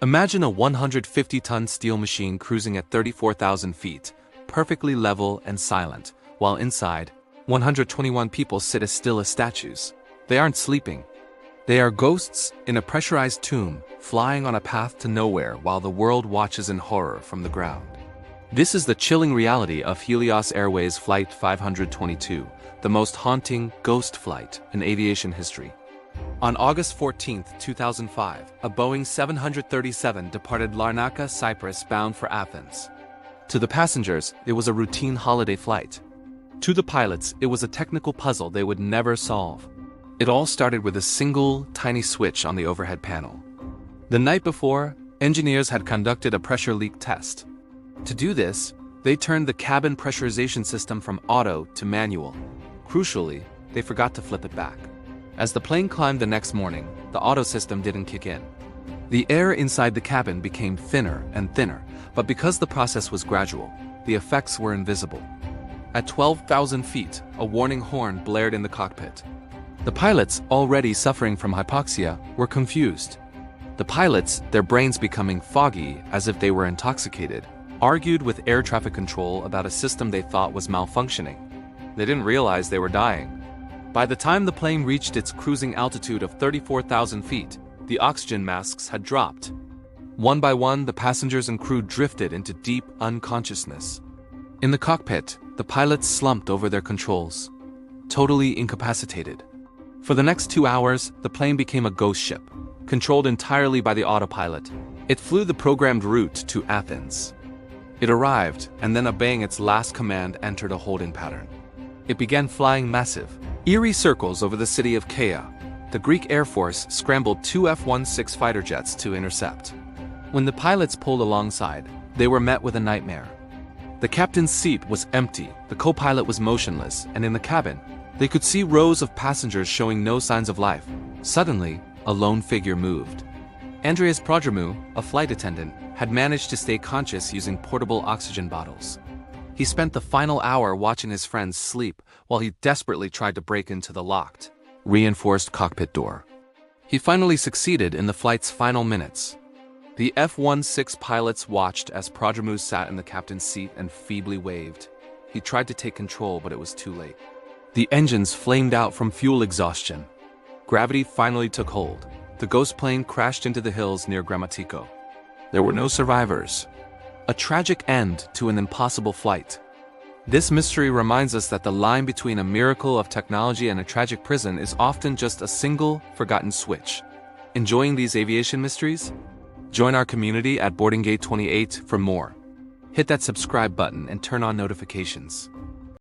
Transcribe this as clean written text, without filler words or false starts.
Imagine a 150-ton steel machine cruising at 34,000 feet, perfectly level and silent, while inside, 121 people sit as still as statues. They aren't sleeping. They are ghosts in a pressurized tomb, flying on a path to nowhere while the world watches in horror from the ground. This is the chilling reality of Helios Airways Flight 522, the most haunting ghost flight in aviation history. On August 14, 2005, a Boeing 737 departed Larnaca, Cyprus bound for Athens. To the passengers, it was a routine holiday flight. To the pilots, it was a technical puzzle they would never solve. It all started with a single, tiny switch on the overhead panel. The night before, engineers had conducted a pressure leak test. To do this, they turned the cabin pressurization system from auto to manual. Crucially, they forgot to flip it back. As the plane climbed the next morning, the auto system didn't kick in. The air inside the cabin became thinner and thinner, but because the process was gradual, the effects were invisible. At 12,000 feet, a warning horn blared in the cockpit. The pilots, already suffering from hypoxia, were confused. The pilots, their brains becoming foggy as if they were intoxicated, argued with air traffic control about a system they thought was malfunctioning. They didn't realize they were dying. By the time the plane reached its cruising altitude of 34,000 feet, the oxygen masks had dropped. One by one, the passengers and crew drifted into deep unconsciousness. In the cockpit, the pilots slumped over their controls, totally incapacitated. For the next 2 hours, the plane became a ghost ship, controlled entirely by the autopilot. It flew the programmed route to Athens. It arrived, and then obeying its last command entered a holding pattern. It began flying massive, eerie circles over the city of Kea. The Greek Air Force scrambled 2 F-16 fighter jets to intercept. When the pilots pulled alongside, they were met with a nightmare. The captain's seat was empty, the co-pilot was motionless, and in the cabin, they could see rows of passengers showing no signs of life. Suddenly, a lone figure moved. Andreas Prodromou, a flight attendant, had managed to stay conscious using portable oxygen bottles. He spent the final hour watching his friends sleep while he desperately tried to break into the locked, reinforced cockpit door. He finally succeeded in the flight's final minutes. The F-16 pilots watched as Prodromou sat in the captain's seat and feebly waved. He tried to take control, but it was too late. The engines flamed out from fuel exhaustion. Gravity finally took hold. The ghost plane crashed into the hills near Grammatico. There were no survivors. A tragic end to an impossible flight. This mystery reminds us that the line between a miracle of technology and a tragic prison is often just a single, forgotten switch. Enjoying these aviation mysteries? Join our community at Boarding Gate 28 for more. Hit that subscribe button and turn on notifications.